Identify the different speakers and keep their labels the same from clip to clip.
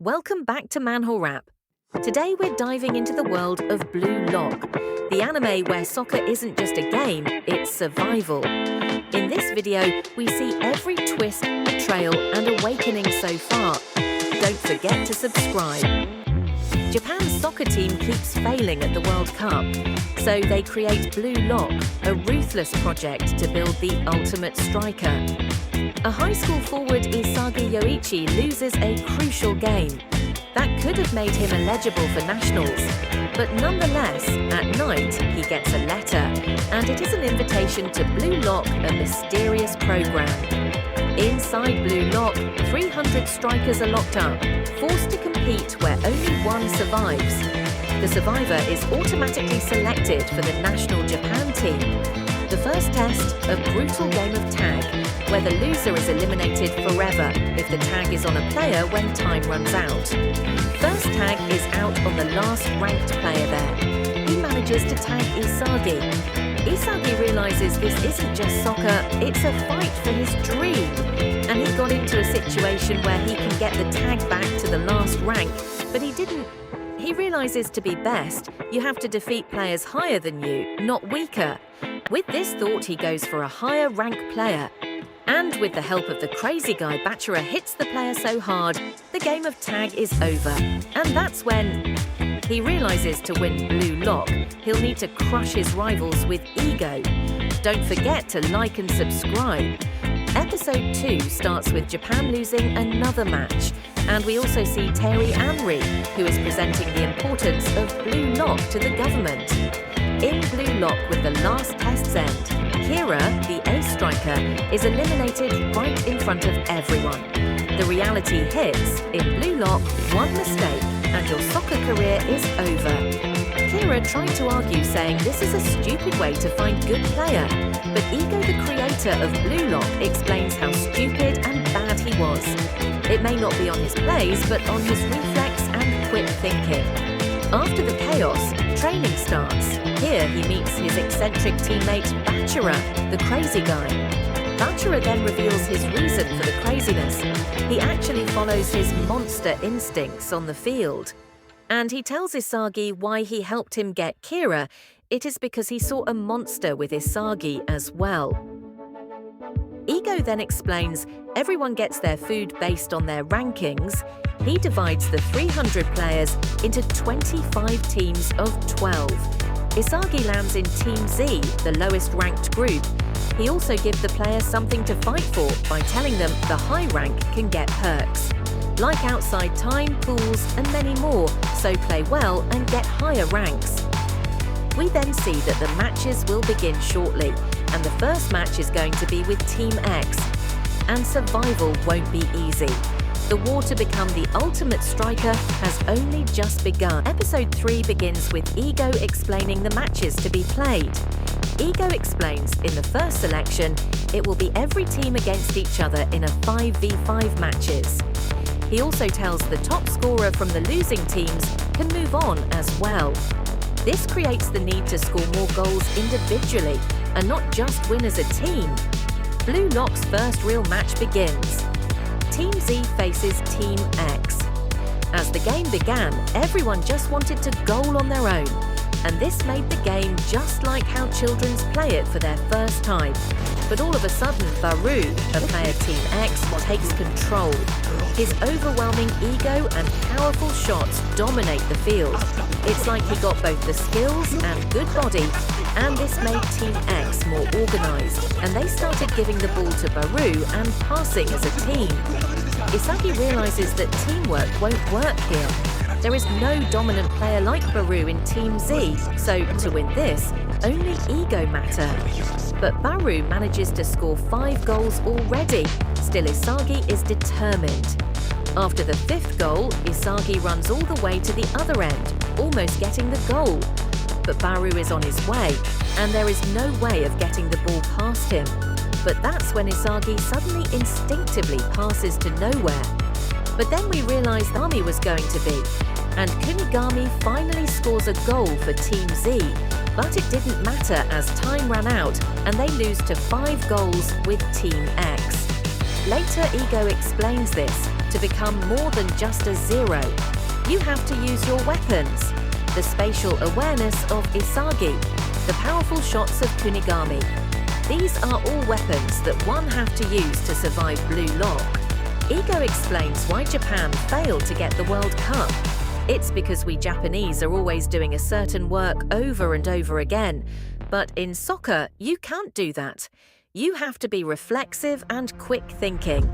Speaker 1: Welcome back to Manhole. Today we're diving into the world of BlueLock, the anime where soccer isn't just a game, it's survival. In this video, we see every twist, betrayal and awakening so far. Don't forget to subscribe. Japan's soccer team keeps failing at the World Cup, so they create BlueLock, a ruthless project to build the ultimate striker. A high school forward, Isagi Yoichi, loses a crucial game. That could have made him eligible for nationals, but nonetheless, at night he gets a letter, and it is an invitation to BlueLock, a mysterious program. Inside BlueLock, 300 strikers are locked up, forced to compete where only one survives. The survivor is automatically selected for the national Japan team. The first test, a brutal game of tag, where the loser is eliminated forever if the tag is on a player when time runs out. First tag is out on the last ranked player there. He manages to tag Isagi. Isagi realizes this isn't just soccer, it's a fight for his dream. And he got into a situation where he can get the tag back to the last rank, but he didn't. He realizes to be best, you have to defeat players higher than you, not weaker. With this thought, he goes for a higher rank player. And with the help of the crazy guy, Bachira hits the player so hard, the game of tag is over. And that's when he realizes to win BlueLock, he'll need to crush his rivals with ego. Don't forget to like and subscribe. Episode 2 starts with Japan losing another match. And we also see Terry Amri, who is presenting the importance of BlueLock to the government. In BlueLock, with the last test's end, Kira, the ace striker, is eliminated right in front of everyone. The reality hits. In BlueLock, one mistake and your soccer career is over. Kira tried to argue, saying this is a stupid way to find good player, but Ego, the creator of BlueLock, explains how stupid and bad he was. It may not be on his plays, but on his reflex and quick thinking. After the chaos, training starts. Here he meets his eccentric teammate Bachira, the crazy guy. Bachira then reveals his reason for the craziness. He actually follows his monster instincts on the field. And he tells Isagi why he helped him get Kira. It is because he saw a monster with Isagi as well. Ego then explains everyone gets their food based on their rankings. He divides the 300 players into 25 teams of 12. Isagi lands in Team Z, the lowest ranked group. He also gives the players something to fight for by telling them the high rank can get perks, like outside time, pools and many more, so play well and get higher ranks. We then see that the matches will begin shortly, and the first match is going to be with Team X. And survival won't be easy. The war to become the ultimate striker has only just begun. Episode 3 begins with Ego explaining the matches to be played. Ego explains in the first selection, it will be every team against each other in a 5v5 matches. He also tells the top scorer from the losing teams can move on as well. This creates the need to score more goals individually and not just win as a team. BlueLock's first real match begins. Team Z faces Team X. As the game began, everyone just wanted to goal on their own, and this made the game just like how children play it for their first time. But all of a sudden, Baru, a player Team X, takes control. His overwhelming ego and powerful shots dominate the field. It's like he got both the skills and good body, and this made Team X more organized, and they started giving the ball to Baru and passing as a team. Isagi realizes that teamwork won't work here. There is no dominant player like Baru in Team Z, so to win this, only ego matter. But Baru manages to score 5 goals already. Still, Isagi is determined. After the 5th goal, Isagi runs all the way to the other end, almost getting the goal. But Baru is on his way, and there is no way of getting the ball past him. But that's when Isagi suddenly instinctively passes to nowhere. But then we realize Gami was going to be, and Kunigami finally scores a goal for Team Z. But it didn't matter as time ran out, and they lose to 5 goals with Team X. Later, Ego explains this. to become more than just a zero. You have to use your weapons. The spatial awareness of Isagi, the powerful shots of Kunigami. These are all weapons that one have to use to survive BlueLock. Ego explains why Japan failed to get the World Cup. It's because we Japanese are always doing a certain work over and over again. But in soccer, you can't do that. You have to be reflexive and quick thinking.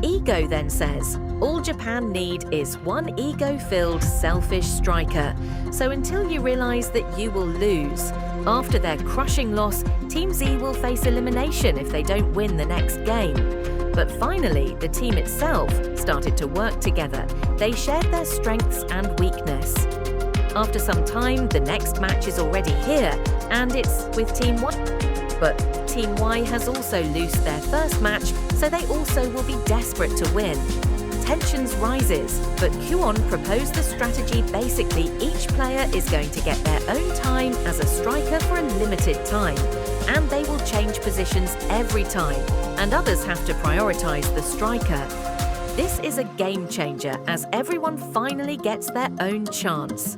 Speaker 1: Ego then says, all Japan need is one ego-filled, selfish striker. So until you realize that you will lose. After their crushing loss, Team Z will face elimination if they don't win the next game. But finally, the team itself started to work together. They shared their strengths and weakness. After some time, the next match is already here, and it's with Team Y. But Team Y has also lost their first match, so they also will be desperate to win. Tensions rises, but Kwon proposed the strategy. Basically, each player is going to get their own time as a striker for a limited time, and they will change positions every time, and others have to prioritize the striker. This is a game changer as everyone finally gets their own chance.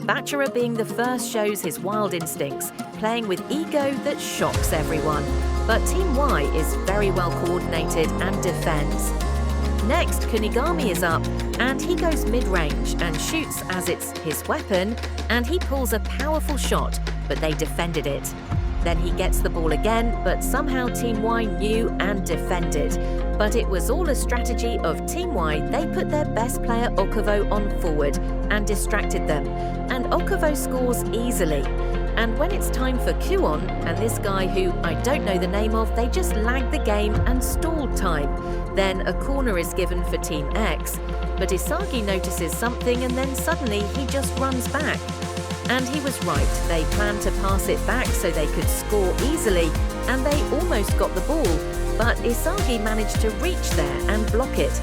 Speaker 1: Bachara being the first shows his wild instincts, playing with ego that shocks everyone. But Team Y is very well coordinated and defends. Next, Kunigami is up, and he goes mid-range and shoots as it's his weapon, and he pulls a powerful shot, but they defended it. Then he gets the ball again, but somehow Team Y knew and defended. But it was all a strategy of Team Y. They put their best player Okubo on forward and distracted them, and Okubo scores easily. And when it's time for Kwon and this guy who I don't know the name of, they just lagged the game and stalled time. Then a corner is given for Team X, but Isagi notices something and then suddenly he just runs back. And he was right, they planned to pass it back so they could score easily, and they almost got the ball, but Isagi managed to reach there and block it.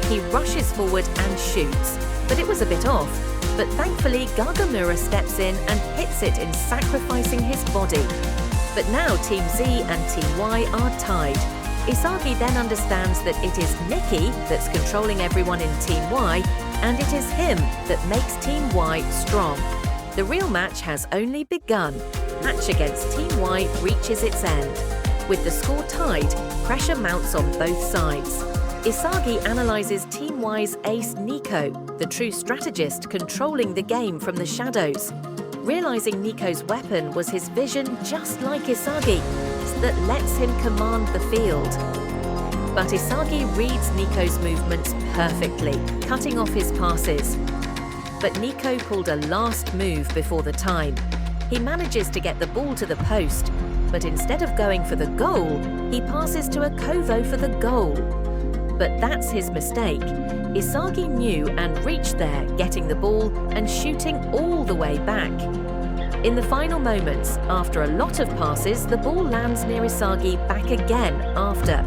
Speaker 1: He rushes forward and shoots, but it was a bit off. But thankfully, Gagamura steps in and hits it in sacrificing his body. But now Team Z and Team Y are tied. Isagi then understands that it is Nikki that's controlling everyone in Team Y, and it is him that makes Team Y strong. The real match has only begun. Match against Team Y reaches its end. With the score tied, pressure mounts on both sides. Isagi analyzes Team Y's ace Nico, the true strategist controlling the game from the shadows. Realizing Nico's weapon was his vision just like Isagi, that lets him command the field. But Isagi reads Nico's movements perfectly, cutting off his passes. But Nico pulled a last move before the time. He manages to get the ball to the post, but instead of going for the goal, he passes to a Kovo for the goal. But that's his mistake. Isagi knew and reached there, getting the ball and shooting all the way back. In the final moments, after a lot of passes, the ball lands near Isagi back again after.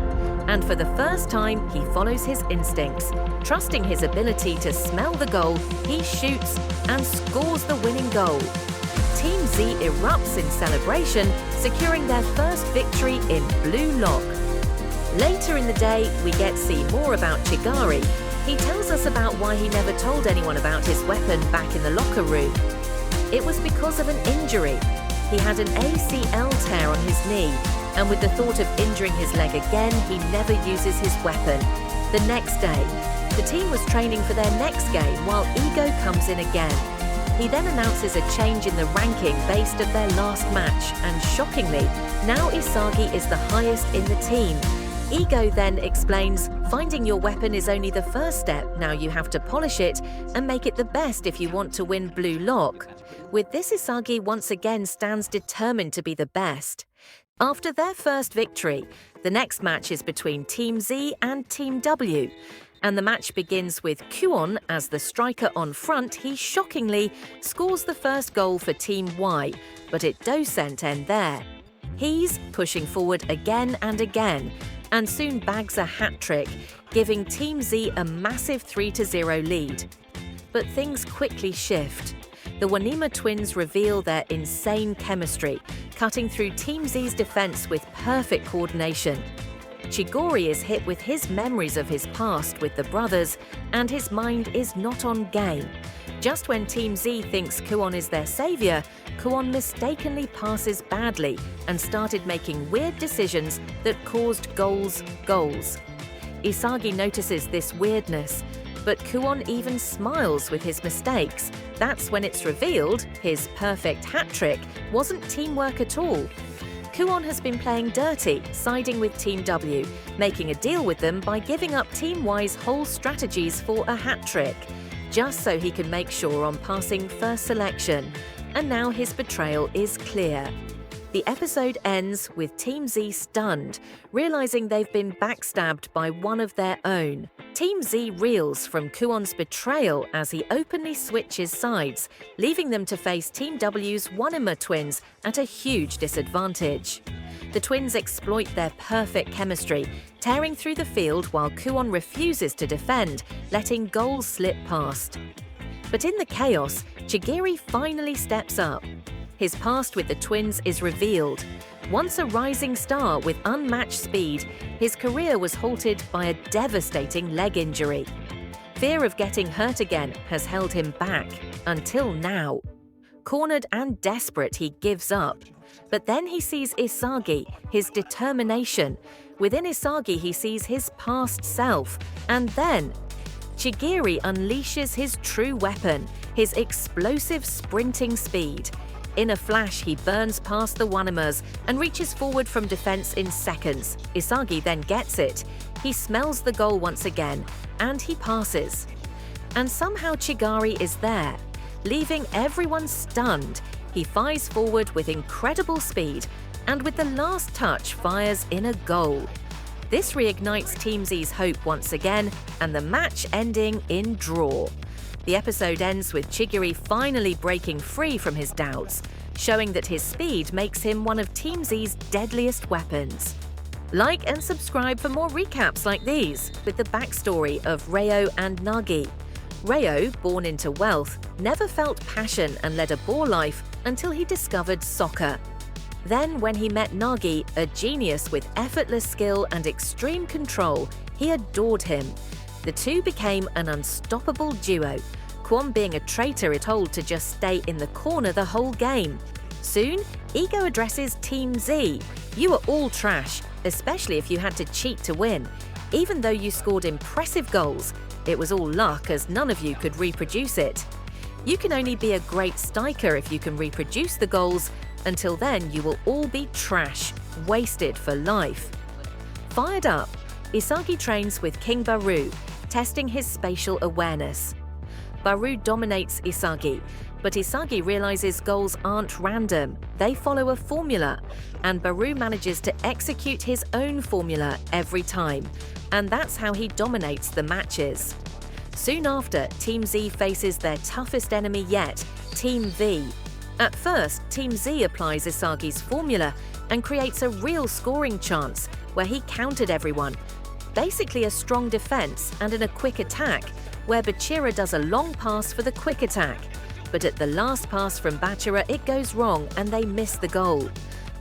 Speaker 1: And for the first time, he follows his instincts. Trusting his ability to smell the goal, he shoots and scores the winning goal. Team Z erupts in celebration, securing their first victory in BlueLock. Later in the day, we get to see more about Chigari. He tells us about why he never told anyone about his weapon back in the locker room. It was because of an injury. He had an ACL tear on his knee, and with the thought of injuring his leg again, he never uses his weapon. The next day, the team was training for their next game while Ego comes in again. He then announces a change in the ranking based on their last match, and shockingly, now Isagi is the highest in the team. Ego then explains, finding your weapon is only the first step, now you have to polish it and make it the best if you want to win BlueLock. With this, Isagi once again stands determined to be the best. After their first victory, the next match is between Team Z and Team W. And the match begins with Kwon as the striker on front. He shockingly scores the first goal for Team Y, but it doesn't end there. He's pushing forward again and again, and soon bags a hat-trick, giving Team Z a massive 3-0 lead. But things quickly shift. The Wanima twins reveal their insane chemistry, cutting through Team Z's defense with perfect coordination. Chigori is hit with his memories of his past with the brothers, and his mind is not on game. Just when Team Z thinks Kuon is their savior, Kuon mistakenly passes badly and started making weird decisions that caused goals. Isagi notices this weirdness, but Kuon even smiles with his mistakes. That's when it's revealed his perfect hat trick wasn't teamwork at all. Kuon has been playing dirty, siding with Team W, making a deal with them by giving up Team Y's whole strategies for a hat trick, just so he can make sure on passing first selection. And now his betrayal is clear. The episode ends with Team Z stunned, realizing they've been backstabbed by one of their own. Team Z reels from Kuon's betrayal as he openly switches sides, leaving them to face Team W's Wanima twins at a huge disadvantage. The twins exploit their perfect chemistry, tearing through the field while Kuon refuses to defend, letting goals slip past. But in the chaos, Chigiri finally steps up. His past with the twins is revealed. Once a rising star with unmatched speed, his career was halted by a devastating leg injury. Fear of getting hurt again has held him back, until now. Cornered and desperate, he gives up. But then he sees Isagi, his determination. Within Isagi, he sees his past self. And then Chigiri unleashes his true weapon, his explosive sprinting speed. In a flash, he burns past the Wanimas and reaches forward from defense in seconds. Isagi then gets it. He smells the goal once again, and he passes. And somehow Chigiri is there. Leaving everyone stunned, he fires forward with incredible speed, and with the last touch fires in a goal. This reignites Team Z's hope once again, and the match ending in draw. The episode ends with Chigiri finally breaking free from his doubts, showing that his speed makes him one of Team Z's deadliest weapons. Like and subscribe for more recaps like these, with the backstory of Reo and Nagi. Reo, born into wealth, never felt passion and led a poor life until he discovered soccer. Then, when he met Nagi, a genius with effortless skill and extreme control, he adored him. The two became an unstoppable duo. Kwon being a traitor is told to just stay in the corner the whole game. Soon, Ego addresses Team Z. You are all trash, especially if you had to cheat to win. Even though you scored impressive goals, it was all luck as none of you could reproduce it. You can only be a great striker if you can reproduce the goals. Until then, you will all be trash, wasted for life. Fired up, Isagi trains with King Baru, testing his spatial awareness. Baru dominates Isagi, but Isagi realizes goals aren't random, they follow a formula, and Baru manages to execute his own formula every time, and that's how he dominates the matches. Soon after, Team Z faces their toughest enemy yet, Team V. At first, Team Z applies Isagi's formula and creates a real scoring chance where he countered everyone. Basically a strong defense and in a quick attack, where Bachira does a long pass for the quick attack. But at the last pass from Bachira, it goes wrong and they miss the goal.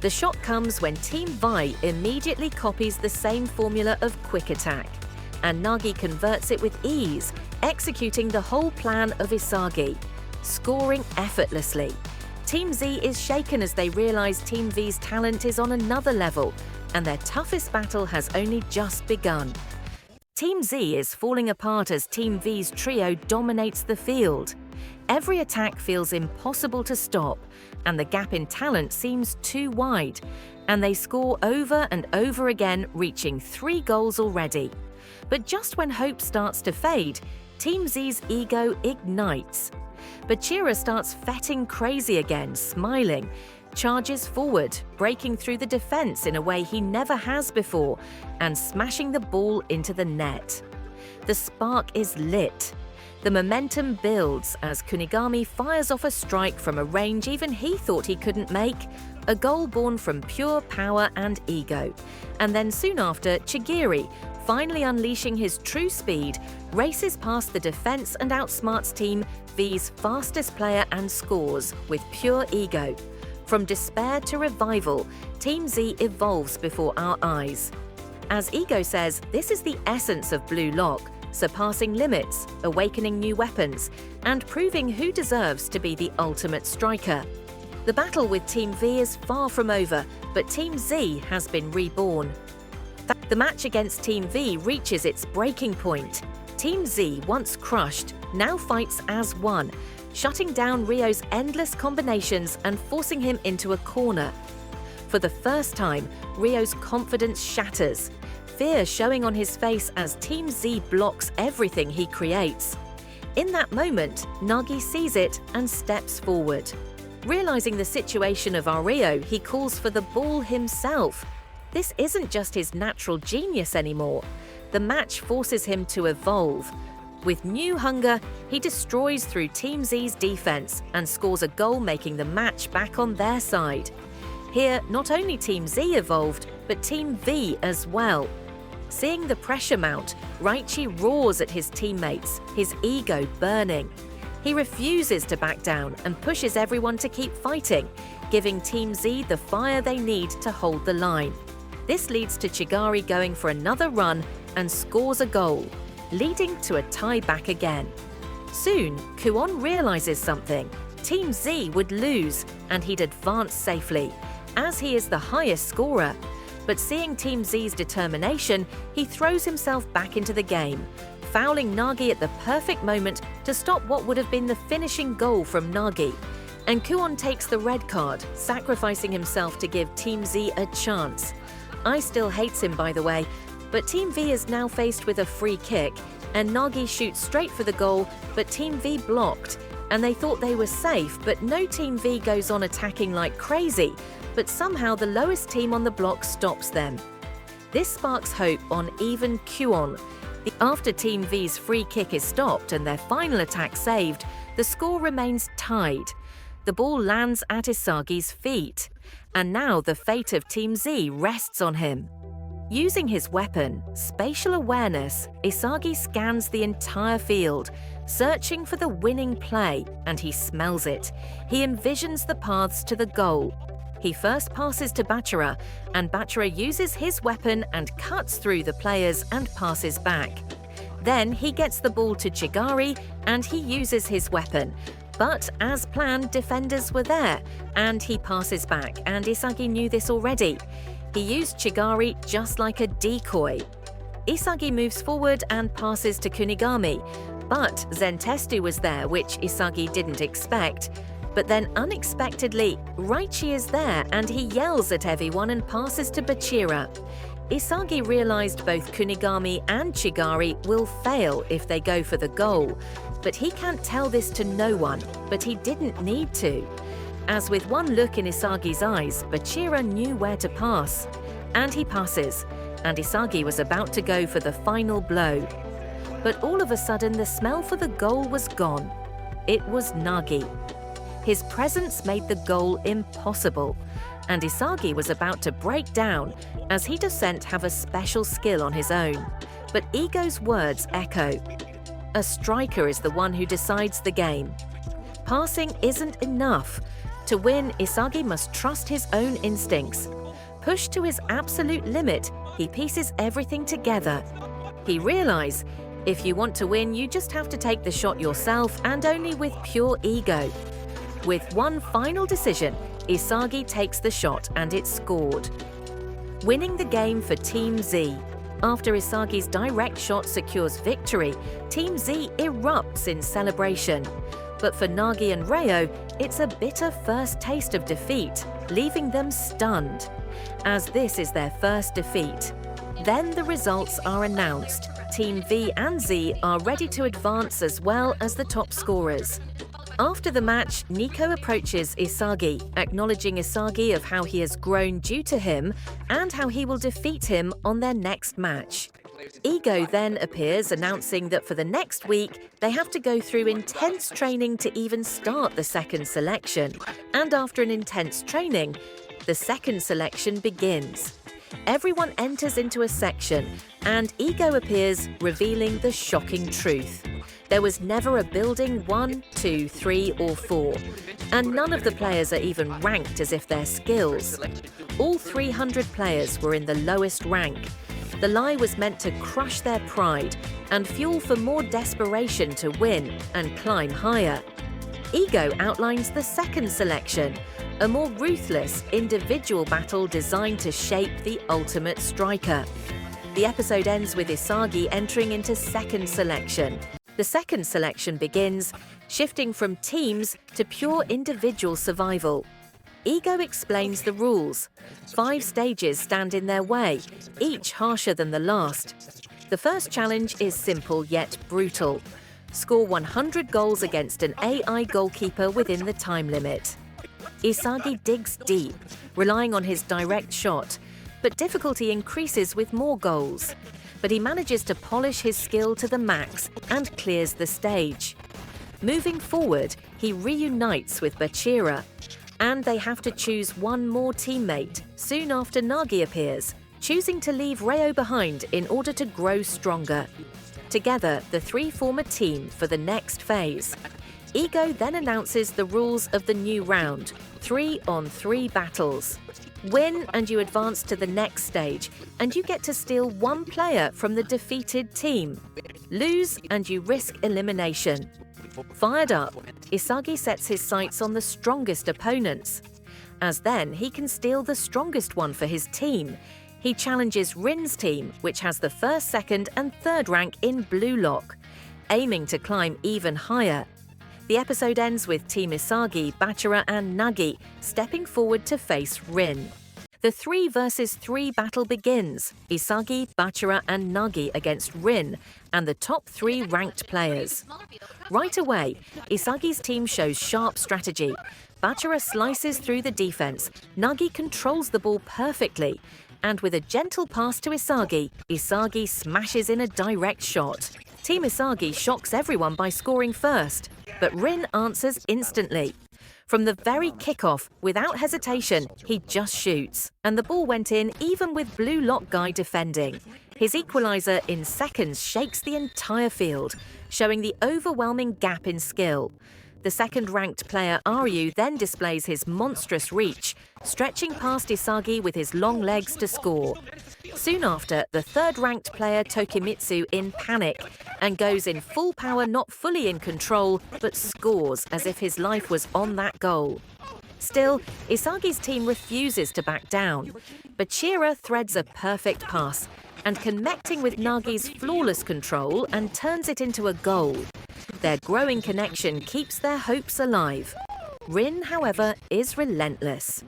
Speaker 1: The shot comes when Team Vi immediately copies the same formula of quick attack. And Nagi converts it with ease, executing the whole plan of Isagi, scoring effortlessly. Team Z is shaken as they realize Team V's talent is on another level, and their toughest battle has only just begun. Team Z is falling apart as Team V's trio dominates the field. Every attack feels impossible to stop, and the gap in talent seems too wide, and they score over and over again, reaching 3 goals already. But just when hope starts to fade, Team Z's ego ignites. Bachira starts fetting crazy again, smiling, charges forward, breaking through the defense in a way he never has before, and smashing the ball into the net. The spark is lit. The momentum builds as Kunigami fires off a strike from a range even he thought he couldn't make, a goal born from pure power and ego. And then soon after, Chigiri, finally unleashing his true speed, races past the defense and outsmarts Team V's fastest player and scores with pure ego. From despair to revival, Team Z evolves before our eyes. As Ego says, this is the essence of BlueLock, surpassing limits, awakening new weapons, and proving who deserves to be the ultimate striker. The battle with Team V is far from over, but Team Z has been reborn. The match against Team V reaches its breaking point. Team Z, once crushed, now fights as one, shutting down Ryo's endless combinations and forcing him into a corner. For the first time, Ryo's confidence shatters, fear showing on his face as Team Z blocks everything he creates. In that moment, Nagi sees it and steps forward. Realizing the situation of our Ryo, he calls for the ball himself. This isn't just his natural genius anymore. The match forces him to evolve. With new hunger, he destroys through Team Z's defense and scores a goal, making the match back on their side. Here, not only Team Z evolved, but Team V as well. Seeing the pressure mount, Raichi roars at his teammates, his ego burning. He refuses to back down and pushes everyone to keep fighting, giving Team Z the fire they need to hold the line. This leads to Chigari going for another run and scores a goal, leading to a tie back again. Soon, Kuon realizes something. Team Z would lose and he'd advance safely, as he is the highest scorer. But seeing Team Z's determination, he throws himself back into the game, fouling Nagi at the perfect moment to stop what would have been the finishing goal from Nagi. And Kuon takes the red card, sacrificing himself to give Team Z a chance. I still hates him, by the way, but Team V is now faced with a free kick, and Nagi shoots straight for the goal, but Team V blocked, and they thought they were safe, but no Team V goes on attacking like crazy, but somehow the lowest team on the block stops them. This sparks hope on even Kuon. After Team V's free kick is stopped and their final attack saved, the score remains tied. The ball lands at Isagi's feet, and now the fate of Team Z rests on him. Using his weapon, spatial awareness, Isagi scans the entire field, searching for the winning play, and he smells it. He envisions the paths to the goal. He first passes to Bachara, and Bachara uses his weapon and cuts through the players and passes back. Then he gets the ball to Chigari, and he uses his weapon. But as planned, defenders were there, and he passes back, and Isagi knew this already. He used Chigari just like a decoy. Isagi moves forward and passes to Kunigami, but Zentestu was there, which Isagi didn't expect. But then unexpectedly, Raichi is there and he yells at everyone and passes to Bachira. Isagi realized both Kunigami and Chigari will fail if they go for the goal, but he can't tell this to no one, but he didn't need to. As with one look in Isagi's eyes, Bachira knew where to pass. And he passes, and Isagi was about to go for the final blow. But all of a sudden, the smell for the goal was gone. It was Nagi. His presence made the goal impossible, and Isagi was about to break down, as he doesn't have a special skill on his own. But Ego's words echo. A striker is the one who decides the game. Passing isn't enough. To win, Isagi must trust his own instincts. Pushed to his absolute limit, he pieces everything together. He realizes, if you want to win, you just have to take the shot yourself and only with pure ego. With one final decision, Isagi takes the shot and it's scored. Winning the game for Team Z. After Isagi's direct shot secures victory, Team Z erupts in celebration. But for Nagi and Ryo, it's a bitter first taste of defeat, leaving them stunned, as this is their first defeat. Then the results are announced. Team V and Z are ready to advance as well as the top scorers. After the match, Nico approaches Isagi, acknowledging Isagi of how he has grown due to him and how he will defeat him on their next match. Ego then appears, announcing that for the next week, they have to go through intense training to even start the second selection. And after an intense training, the second selection begins. Everyone enters into a section, and Ego appears, revealing the shocking truth. There was never a building 1, 2, 3, or 4, and none of the players are even ranked as if they're skills. All 300 players were in the lowest rank, The lie was meant to crush their pride and fuel for more desperation to win and climb higher. Ego outlines the second selection, a more ruthless, individual battle designed to shape the ultimate striker. The episode ends with Isagi entering into second selection. The second selection begins, shifting from teams to pure individual survival. Ego explains the rules. 5 stages stand in their way, each harsher than the last. The first challenge is simple yet brutal. Score 100 goals against an AI goalkeeper within the time limit. Isagi digs deep, relying on his direct shot, but difficulty increases with more goals. But he manages to polish his skill to the max and clears the stage. Moving forward, he reunites with Bachira, and they have to choose one more teammate soon after Nagi appears, choosing to leave Reo behind in order to grow stronger. Together, the 3 form a team for the next phase. Ego then announces the rules of the new round, 3-on-3 battles. Win and you advance to the next stage, and you get to steal 1 player from the defeated team. Lose and you risk elimination. Fired up, Isagi sets his sights on the strongest opponents. As then, he can steal the strongest one for his team. He challenges Rin's team, which has the 1st, 2nd and 3rd rank in BlueLock, aiming to climb even higher. The episode ends with Team Isagi, Bachira and Nagi stepping forward to face Rin. The 3 versus 3 battle begins, Isagi, Bachira and Nagi against Rin and the top 3 ranked players. Right away, Isagi's team shows sharp strategy. Bachira slices through the defense, Nagi controls the ball perfectly, and with a gentle pass to Isagi, Isagi smashes in a direct shot. Team Isagi shocks everyone by scoring first, but Rin answers instantly. From the very kickoff, without hesitation, he just shoots, and the ball went in even with BlueLock guy defending. His equalizer in seconds shakes the entire field, showing the overwhelming gap in skill. The 2nd-ranked player Ryu then displays his monstrous reach, stretching past Isagi with his long legs to score. Soon after, the 3rd-ranked player Tokimitsu in panic and goes in full power, not fully in control, but scores as if his life was on that goal. Still, Isagi's team refuses to back down. Bachira threads a perfect pass and connecting with Nagi's flawless control and turns it into a goal. Their growing connection keeps their hopes alive. Rin, however, is relentless.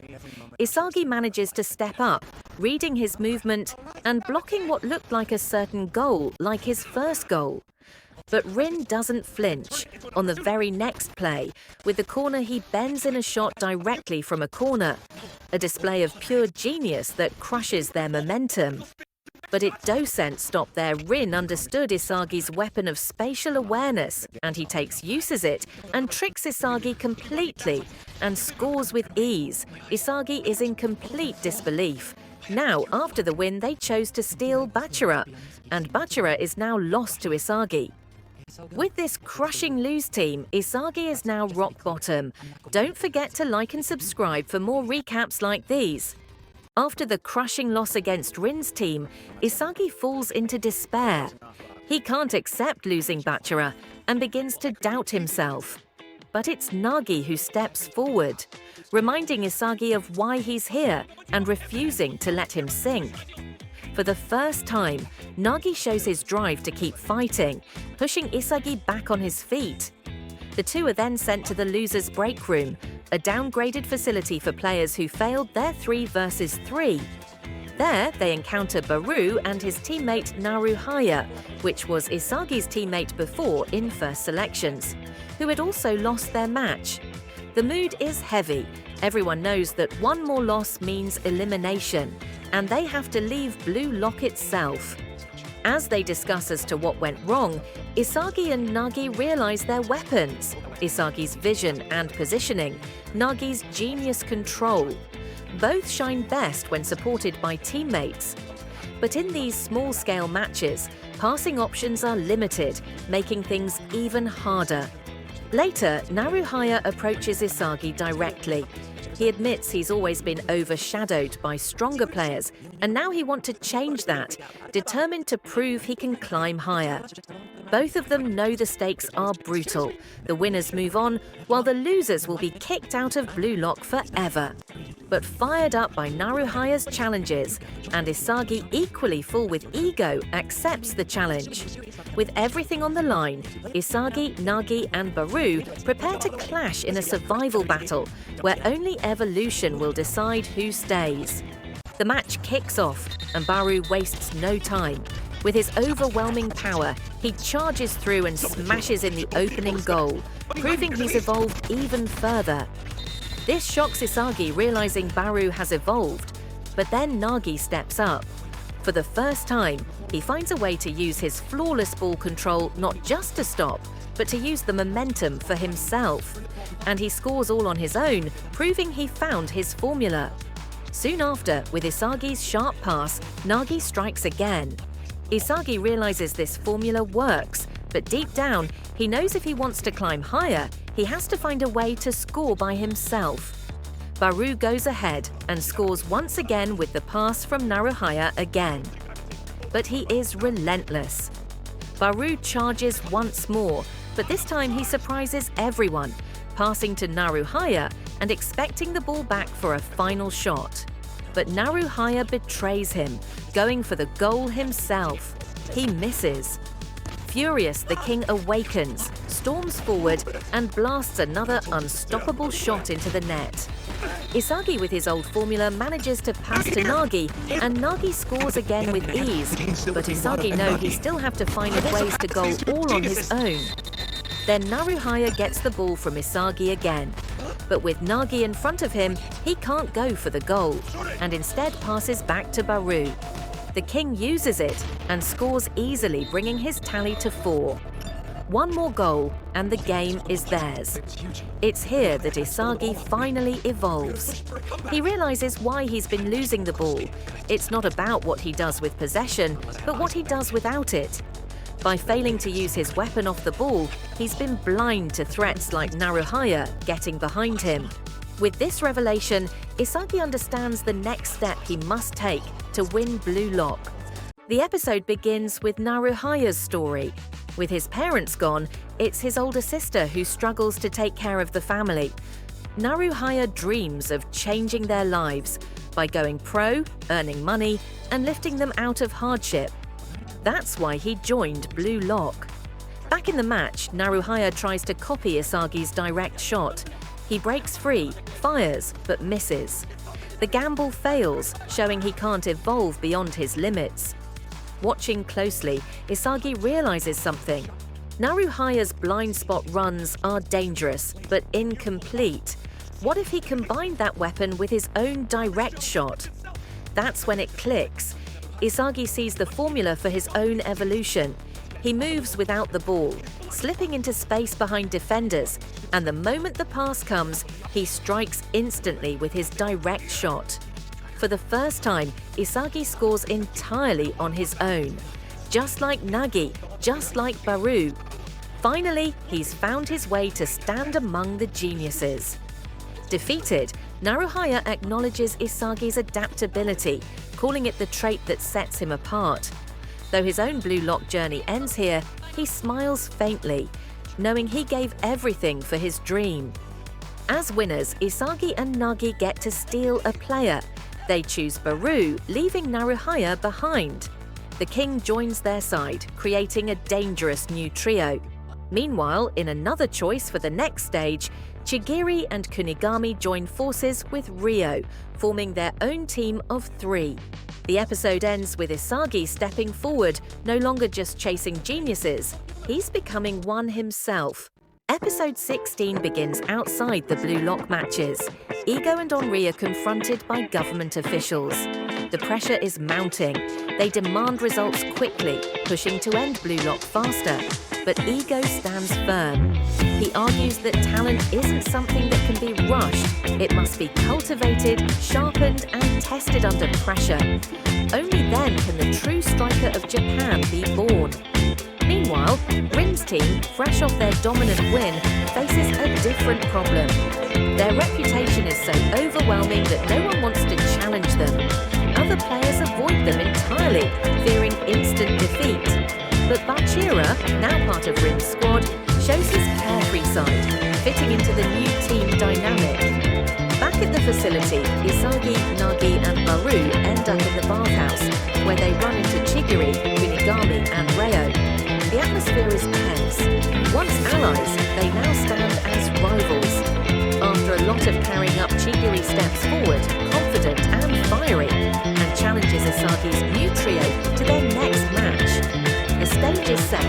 Speaker 1: Isagi manages to step up, reading his movement and blocking what looked like a certain goal, like his first goal. But Rin doesn't flinch. On the very next play, with the corner he bends in a shot directly from a corner, a display of pure genius that crushes their momentum. But it doesn't stop there. Rin understood Isagi's weapon of spatial awareness, and he uses it and tricks Isagi completely and scores with ease. Isagi is in complete disbelief. Now, after the win, they chose to steal Bachira, and Bachira is now lost to Isagi. With this crushing lose team, Isagi is now rock bottom. Don't forget to like and subscribe for more recaps like these. After the crushing loss against Rin's team, Isagi falls into despair. He can't accept losing Bachira and begins to doubt himself. But it's Nagi who steps forward, reminding Isagi of why he's here and refusing to let him sink. For the first time, Nagi shows his drive to keep fighting, pushing Isagi back on his feet. The 2 are then sent to the loser's break room, a downgraded facility for players who failed their 3 versus 3. There, they encounter Baru and his teammate Naruhaya, which was Isagi's teammate before in first selections, who had also lost their match. The mood is heavy. Everyone knows that one more loss means elimination, and they have to leave BlueLock itself. As they discuss as to what went wrong, Isagi and Nagi realize their weapons, Isagi's vision and positioning, Nagi's genius control. Both shine best when supported by teammates. But in these small-scale matches, passing options are limited, making things even harder. Later, Naruhaya approaches Isagi directly. He admits he's always been overshadowed by stronger players, and now he wants to change that, determined to prove he can climb higher. Both of them know the stakes are brutal. The winners move on, while the losers will be kicked out of BlueLock forever. But fired up by Naruhaya's challenges, and Isagi, equally full with ego, accepts the challenge. With everything on the line, Isagi, Nagi and Baru prepare to clash in a survival battle, where only evolution will decide who stays. The match kicks off, and Baru wastes no time. With his overwhelming power, he charges through and smashes in the opening goal, proving he's evolved even further. This shocks Isagi, realizing Baru has evolved, but then Nagi steps up. For the first time, he finds a way to use his flawless ball control not just to stop, but to use the momentum for himself. And he scores all on his own, proving he found his formula. Soon after, with Isagi's sharp pass, Nagi strikes again. Isagi realizes this formula works, but deep down, he knows if he wants to climb higher, he has to find a way to score by himself. Baru goes ahead and scores once again with the pass from Naruhaya again. But he is relentless. Baru charges once more, but this time he surprises everyone, passing to Naruhaya and expecting the ball back for a final shot. But Naruhaya betrays him, going for the goal himself. He misses. Furious, the king awakens, storms forward and blasts another unstoppable shot into the net. Isagi, with his old formula, manages to pass to Nagi, and Nagi scores again with ease. But Isagi knows he still have to find ways to goal all on his own. Then Naruhaya gets the ball from Isagi again. But with Nagi in front of him, he can't go for the goal, and instead passes back to Baru. The king uses it and scores easily, bringing his tally to 4. One more goal, and the game is theirs. It's here that Isagi finally evolves. He realizes why he's been losing the ball. It's not about what he does with possession, but what he does without it. By failing to use his weapon off the ball, he's been blind to threats like Naruhaya getting behind him. With this revelation, Isagi understands the next step he must take to win BlueLock. The episode begins with Naruhaya's story. With his parents gone, it's his older sister who struggles to take care of the family. Naruhaya dreams of changing their lives by going pro, earning money, and lifting them out of hardship. That's why he joined BlueLock. Back in the match, Naruhaya tries to copy Isagi's direct shot. He breaks free, fires, but misses. The gamble fails, showing he can't evolve beyond his limits. Watching closely, Isagi realizes something. Naruhaya's blind spot runs are dangerous, but incomplete. What if he combined that weapon with his own direct shot? That's when it clicks. Isagi sees the formula for his own evolution. He moves without the ball, slipping into space behind defenders, and the moment the pass comes, he strikes instantly with his direct shot. For the first time, Isagi scores entirely on his own. Just like Nagi, just like Baru. Finally, he's found his way to stand among the geniuses. Defeated, Naruhaya acknowledges Isagi's adaptability, calling it the trait that sets him apart. Though his own BlueLock journey ends here, he smiles faintly, knowing he gave everything for his dream. As winners, Isagi and Nagi get to steal a player. They choose Baru, leaving Naruhaya behind. The king joins their side, creating a dangerous new trio. Meanwhile, in another choice for the next stage, Chigiri and Kunigami join forces with Ryo, forming their own team of 3. The episode ends with Isagi stepping forward, no longer just chasing geniuses. He's becoming one himself. Episode 16 begins outside the BlueLock matches. Ego and Henri are confronted by government officials. The pressure is mounting. They demand results quickly, pushing to end BlueLock faster. But Ego stands firm. He argues that talent isn't something that can be rushed. It must be cultivated, sharpened, and tested under pressure. Only then can the true striker of Japan be born. Meanwhile, Meanwhile, Rin's team, fresh off their dominant win, faces a different problem. Their reputation is so overwhelming that no one wants to challenge them. Other players avoid them entirely, fearing instant defeat. But BlueLock, now part of Rin's squad, shows his carefree side, fitting into the new team dynamic. Back at the facility, Isagi, Nagi and Baru end up in the bathhouse, where they run into Chigiri, Kunigami and Ryo. The atmosphere is tense. Once allies, they now stand as rivals. After a lot of carrying up, Chigiri steps forward, confident and fiery, and challenges Isagi's new trio to their next match. The stage is set.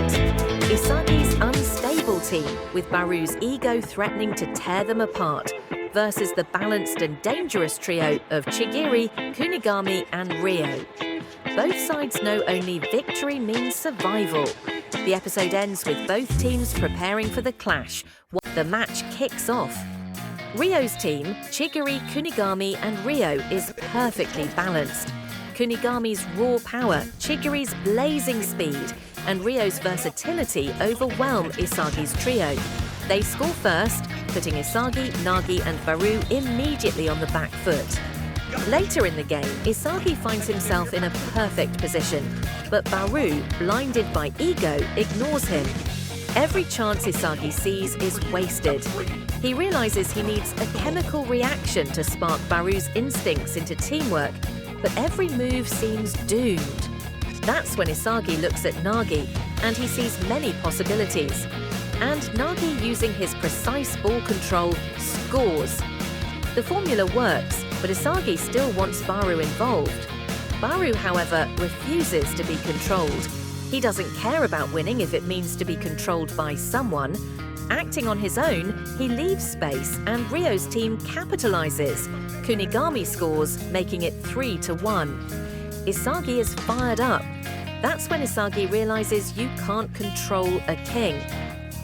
Speaker 1: Isagi's unstable team, with Baru's ego threatening to tear them apart, versus the balanced and dangerous trio of Chigiri, Kunigami and Ryo. Both sides know only victory means survival. The episode ends with both teams preparing for the clash. The match kicks off. Ryo's team, Chigiri, Kunigami and Ryo, is perfectly balanced. Kunigami's raw power, Chigiri's blazing speed, and Ryo's versatility overwhelm Isagi's trio. They score first, putting Isagi, Nagi and Baru immediately on the back foot. Later in the game, Isagi finds himself in a perfect position, but Baru, blinded by ego, ignores him. Every chance Isagi sees is wasted. He realizes he needs a chemical reaction to spark Baru's instincts into teamwork, but every move seems doomed. That's when Isagi looks at Nagi, and he sees many possibilities. And Nagi, using his precise ball control, scores. The formula works, but Isagi still wants Baru involved. Baru, however, refuses to be controlled. He doesn't care about winning if it means to be controlled by someone. Acting on his own, he leaves space and Ryo's team capitalizes. Kunigami scores, making it 3-1. Isagi is fired up. That's when Isagi realizes you can't control a king.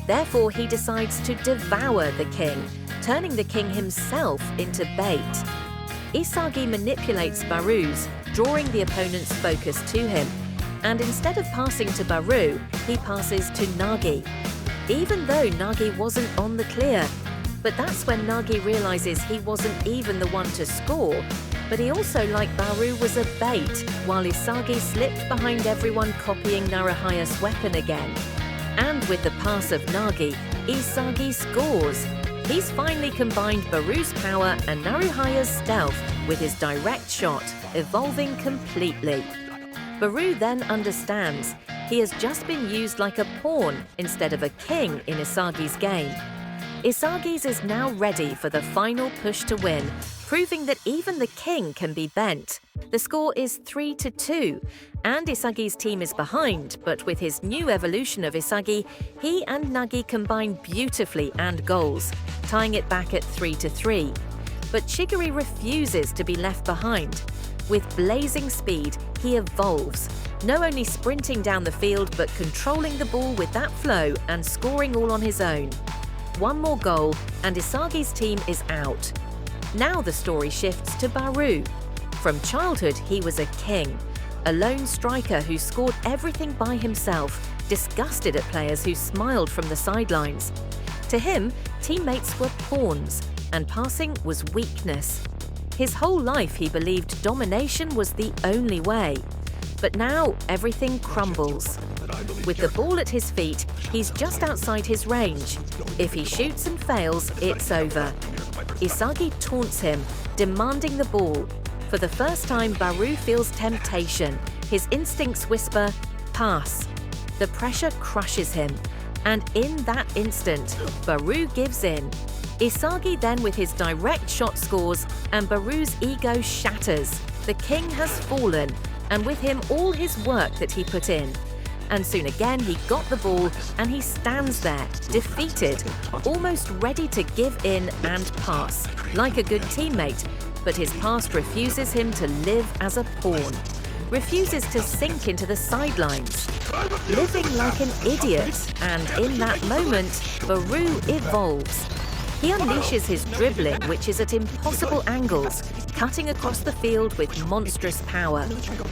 Speaker 1: Therefore, he decides to devour the king, turning the king himself into bait. Isagi manipulates Baru's, drawing the opponent's focus to him. And instead of passing to Baru, he passes to Nagi. Even though Nagi wasn't on the clear. But that's when Nagi realizes he wasn't even the one to score. But he also, like Baru, was a bait, while Isagi slipped behind everyone, copying Naruhaya's weapon again. And with the pass of Nagi, Isagi scores. He's finally combined Baru's power and Naruhaya's stealth with his direct shot, evolving completely. Baru then understands. He has just been used like a pawn instead of a king in Isagi's game. Isagi's is now ready for the final push to win, proving that even the king can be bent. The score is 3-2, and Isagi's team is behind, but with his new evolution of Isagi, he and Nagi combine beautifully and goals, tying it back at 3-3. But Chigiri refuses to be left behind. With blazing speed, he evolves, not only sprinting down the field but controlling the ball with that flow and scoring all on his own. One more goal and Isagi's team is out. Now the story shifts to Baru. From childhood, he was a king, a lone striker who scored everything by himself, disgusted at players who smiled from the sidelines. To him, teammates were pawns, and passing was weakness. His whole life he believed domination was the only way. But now everything crumbles. With the ball at his feet, he's just outside his range. If he shoots and fails, it's over. Isagi taunts him, demanding the ball. For the first time, Baru feels temptation. His instincts whisper, pass. The pressure crushes him. And in that instant, Baru gives in. Isagi then with his direct shot scores and Baru's ego shatters. The king has fallen, and with him all his work that he put in. And soon again he got the ball and he stands there, defeated, almost ready to give in and pass, like a good teammate. But his past refuses him to live as a pawn, refuses to sink into the sidelines, living like an idiot. And in that moment, Baru evolves. He unleashes his dribbling, which is at impossible angles, cutting across the field with monstrous power.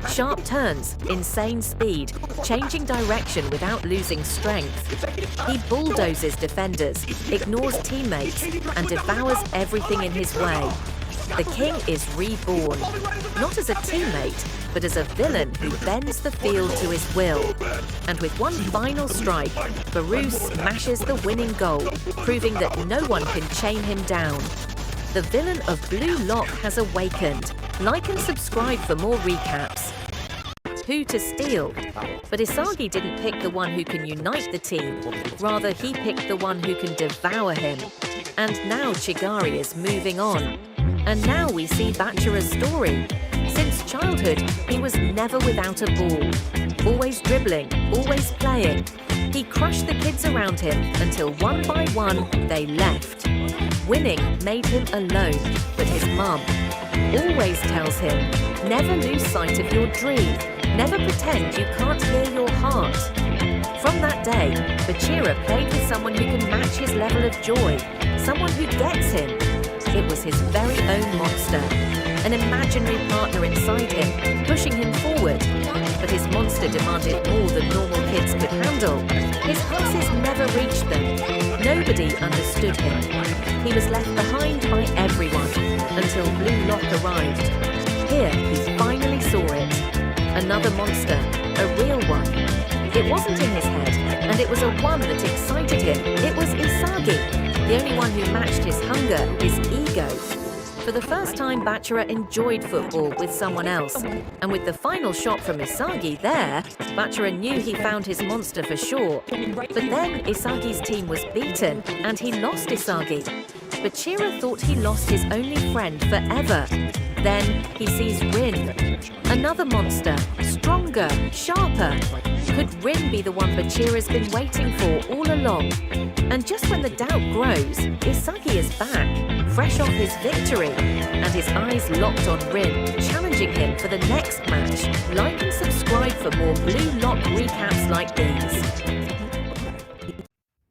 Speaker 1: Sharp turns, insane speed, changing direction without losing strength. He bulldozes defenders, ignores teammates, and devours everything in his way. The king is reborn, not as a teammate, but as a villain who bends the field to his will. And with one final strike, Baru smashes the winning goal, proving that no one can chain him down. The villain of BlueLock has awakened. Like and subscribe for more recaps. Who to steal? But Isagi didn't pick the one who can unite the team. Rather, he picked the one who can devour him. And now Chigari is moving on. And now we see Bachira's story. Since childhood, he was never without a ball. Always dribbling, always playing. He crushed the kids around him until one by one they left. Winning made him alone, but his mum always tells him, never lose sight of your dream. Never pretend you can't hear your heart. From that day, Bachira played with someone who can match his level of joy, someone who gets him. It was his very own monster, an imaginary partner inside him, pushing him forward. But his monster demanded more than normal kids could handle. His passes never reached them. Nobody understood him. He was left behind by everyone until BlueLock arrived. Here, he finally saw it. Another monster, a real one. It wasn't in his head, and it was a one that excited him. It was Isagi. The only one who matched his hunger, his ego. For the first time, Bachira enjoyed football with someone else. And with the final shot from Isagi there, Bachira knew he found his monster for sure. But then Isagi's team was beaten, and he lost Isagi. Bachira thought he lost his only friend forever. Then he sees Rin. Another monster, stronger, sharper. Could Rin be the one Bachira's been waiting for all along? And just when the doubt grows, Isagi is back, fresh off his victory, and his eyes locked on Rin, challenging him for the next match. Like and subscribe for more BlueLock recaps like these.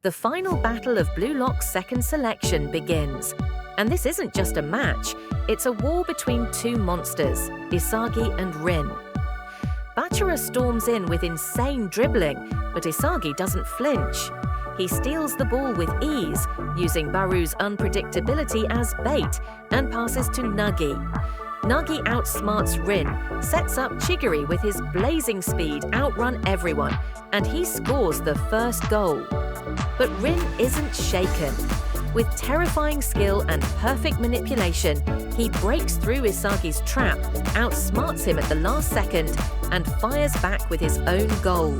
Speaker 1: The final battle of BlueLock's second selection begins. And this isn't just a match, it's a war between two monsters, Isagi and Rin. Bachira storms in with insane dribbling, but Isagi doesn't flinch. He steals the ball with ease, using Baru's unpredictability as bait, and passes to Nagi. Nagi outsmarts Rin, sets up Chigiri with his blazing speed outrun everyone, and he scores the first goal. But Rin isn't shaken. With terrifying skill and perfect manipulation, he breaks through Isagi's trap, outsmarts him at the last second, and fires back with his own goal.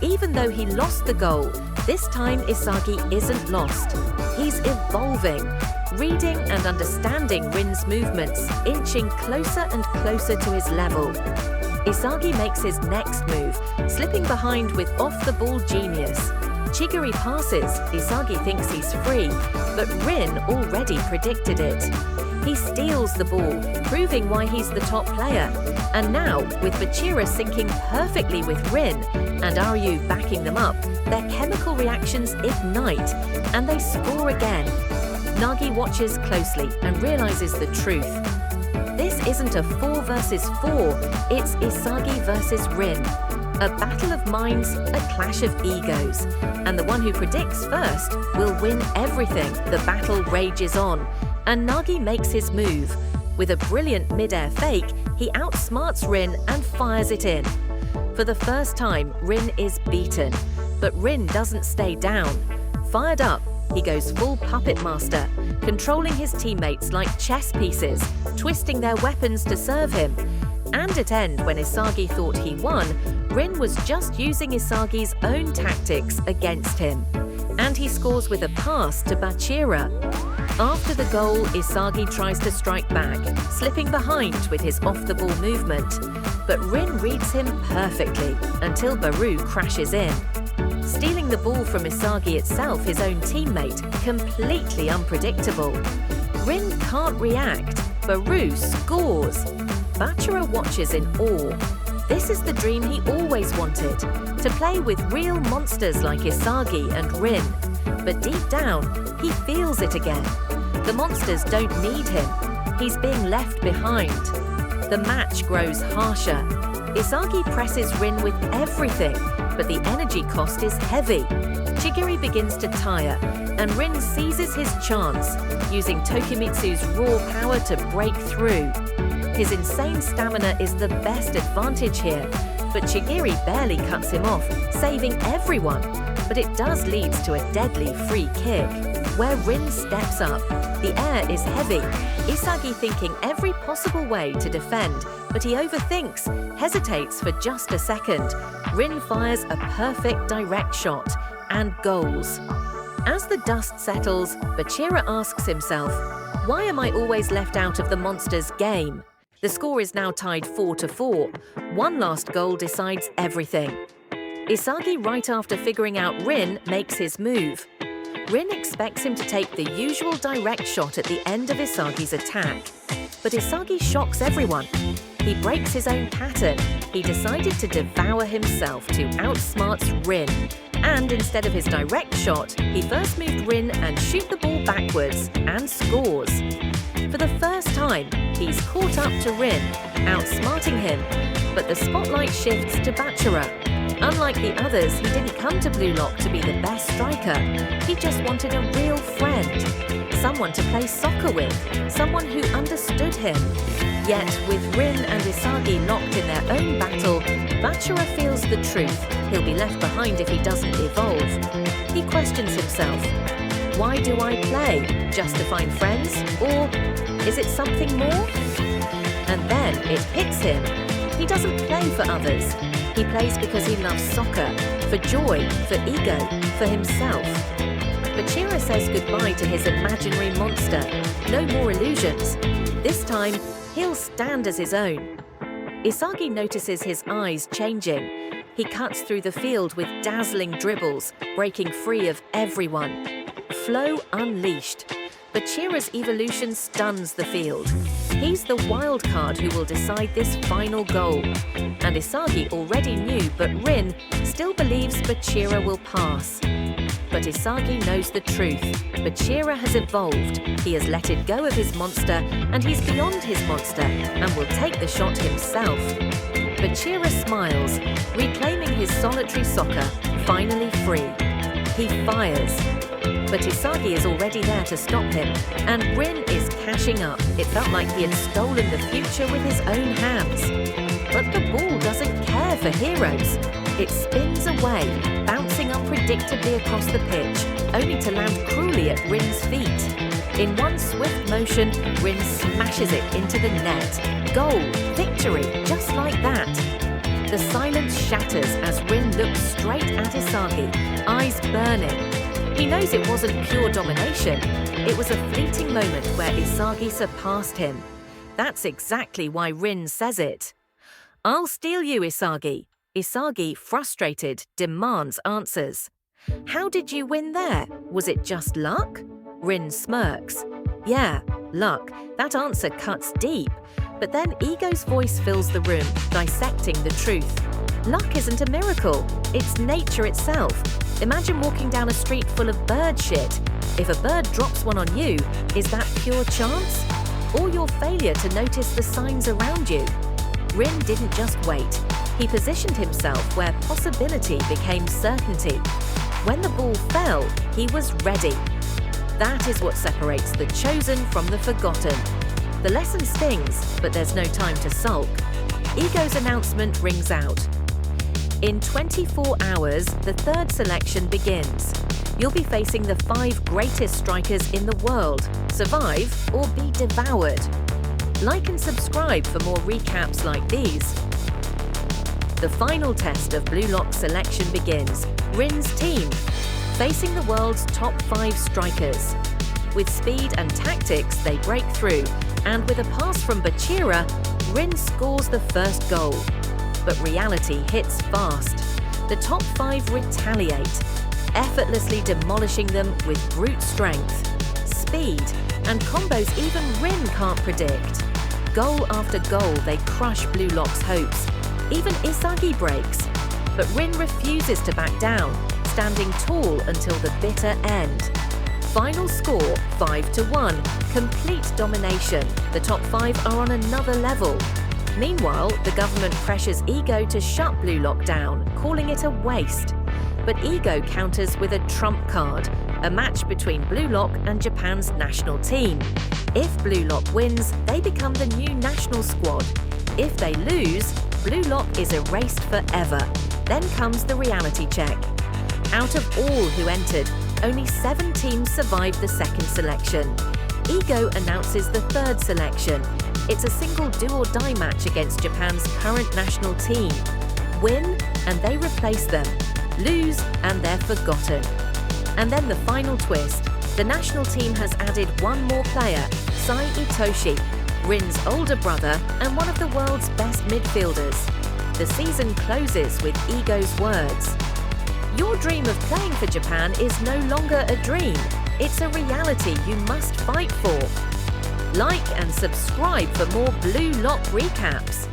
Speaker 1: Even though he lost the goal, this time Isagi isn't lost. He's evolving, reading and understanding Rin's movements, inching closer and closer to his level. Isagi makes his next move, slipping behind with off-the-ball genius. Chigiri passes, Isagi thinks he's free, but Rin already predicted it. He steals the ball, proving why he's the top player. And now, with Bachira syncing perfectly with Rin, and Ryu backing them up, their chemical reactions ignite, and they score again. Nagi watches closely and realizes the truth. This isn't a 4 versus 4, it's Isagi versus Rin. A battle of minds, a clash of egos. And the one who predicts first will win everything. The battle rages on, and Nagi makes his move. With a brilliant mid-air fake, he outsmarts Rin and fires it in. For the first time, Rin is beaten. But Rin doesn't stay down. Fired up, he goes full puppet master, controlling his teammates like chess pieces, twisting their weapons to serve him. And at end, when Isagi thought he won, Rin was just using Isagi's own tactics against him. And he scores with a pass to Bachira. After the goal, Isagi tries to strike back, slipping behind with his off-the-ball movement. But Rin reads him perfectly until Baru crashes in. Stealing the ball from Isagi itself, his own teammate, completely unpredictable. Rin can't react. Baru scores. Bachira watches in awe. This is the dream he always wanted, to play with real monsters like Isagi and Rin. But deep down, he feels it again. The monsters don't need him. He's being left behind. The match grows harsher. Isagi presses Rin with everything, but the energy cost is heavy. Chigiri begins to tire, and Rin seizes his chance, using Tokimitsu's raw power to break through. His insane stamina is the best advantage here, but Chigiri barely cuts him off, saving everyone. But it does lead to a deadly free kick, where Rin steps up. The air is heavy, Isagi thinking every possible way to defend, but he overthinks, hesitates for just a second. Rin fires a perfect direct shot, and goals. As the dust settles, Bachira asks himself, "Why am I always left out of the monster's game?" The score is now tied 4-4. One last goal decides everything. Isagi, right after figuring out Rin, makes his move. Rin expects him to take the usual direct shot at the end of Isagi's attack. But Isagi shocks everyone. He breaks his own pattern. He decided to devour himself to outsmart Rin. And instead of his direct shot, he first moved Rin and shoot the ball backwards and scores. For the first time, he's caught up to Rin, outsmarting him. But the spotlight shifts to Bachira. Unlike the others, he didn't come to BlueLock to be the best striker. He just wanted a real friend. Someone to play soccer with. Someone who understood him. Yet, with Rin and Isagi locked in their own battle, Bachira feels the truth. He'll be left behind if he doesn't evolve. He questions himself. Why do I play? Just to find friends? Or is it something more? And then it hits him. He doesn't play for others. He plays because he loves soccer, for joy, for ego, for himself. Bachira says goodbye to his imaginary monster. No more illusions. This time, he'll stand as his own. Isagi notices his eyes changing. He cuts through the field with dazzling dribbles, breaking free of everyone. Flow unleashed. Bachira's evolution stuns the field. He's the wild card who will decide this final goal. And Isagi already knew, but Rin still believes Bachira will pass. But Isagi knows the truth. Bachira has evolved. He has let it go of his monster, and he's beyond his monster, and will take the shot himself. Bachira smiles, reclaiming his solitary soccer, finally free. He fires. But Isagi is already there to stop him, and Rin is cashing up. It felt like he had stolen the future with his own hands. But the ball doesn't care for heroes. It spins away, bouncing unpredictably across the pitch, only to land cruelly at Rin's feet. In one swift motion, Rin smashes it into the net. Goal, victory, just like that. The silence shatters as Rin looks straight at Isagi, eyes burning. He knows it wasn't pure domination. It was a fleeting moment where Isagi surpassed him. That's exactly why Rin says it. "I'll steal you, Isagi." Isagi, frustrated, demands answers. "How did you win there? Was it just luck?" Rin smirks. "Yeah, luck. That answer cuts deep." But then Ego's voice fills the room, dissecting the truth. Luck isn't a miracle. It's nature itself. Imagine walking down a street full of bird shit. If a bird drops one on you, is that pure chance? Or your failure to notice the signs around you? Rin didn't just wait. He positioned himself where possibility became certainty. When the ball fell, he was ready. That is what separates the chosen from the forgotten. The lesson stings, but there's no time to sulk. Ego's announcement rings out. In 24 hours, the third selection begins. You'll be facing the 5 greatest strikers in the world. Survive or be devoured. Like and subscribe for more recaps like these. The final test of BlueLock selection begins. Rin's team, facing the world's top 5 strikers. With speed and tactics, they break through, and with a pass from Bachira, Rin scores the first goal. But reality hits fast. The top 5 retaliate, effortlessly demolishing them with brute strength, speed, and combos even Rin can't predict. Goal after goal, they crush BlueLock's hopes. Even Isagi breaks. But Rin refuses to back down, standing tall until the bitter end. Final score 5-1, complete domination. The top 5 are on another level. Meanwhile, the government pressures Ego to shut BlueLock down, calling it a waste. But Ego counters with a trump card, a match between BlueLock and Japan's national team. If BlueLock wins, they become the new national squad. If they lose, BlueLock is erased forever. Then comes the reality check. Out of all who entered, only 7 teams survived the second selection. Ego announces the third selection. It's a single do-or-die match against Japan's current national team. Win, and they replace them. Lose, and they're forgotten. And then the final twist. The national team has added one more player, Sai Itoshi, Rin's older brother and one of the world's best midfielders. The season closes with Ego's words. Your dream of playing for Japan is no longer a dream. It's a reality you must fight for. Like and subscribe for more BlueLock recaps.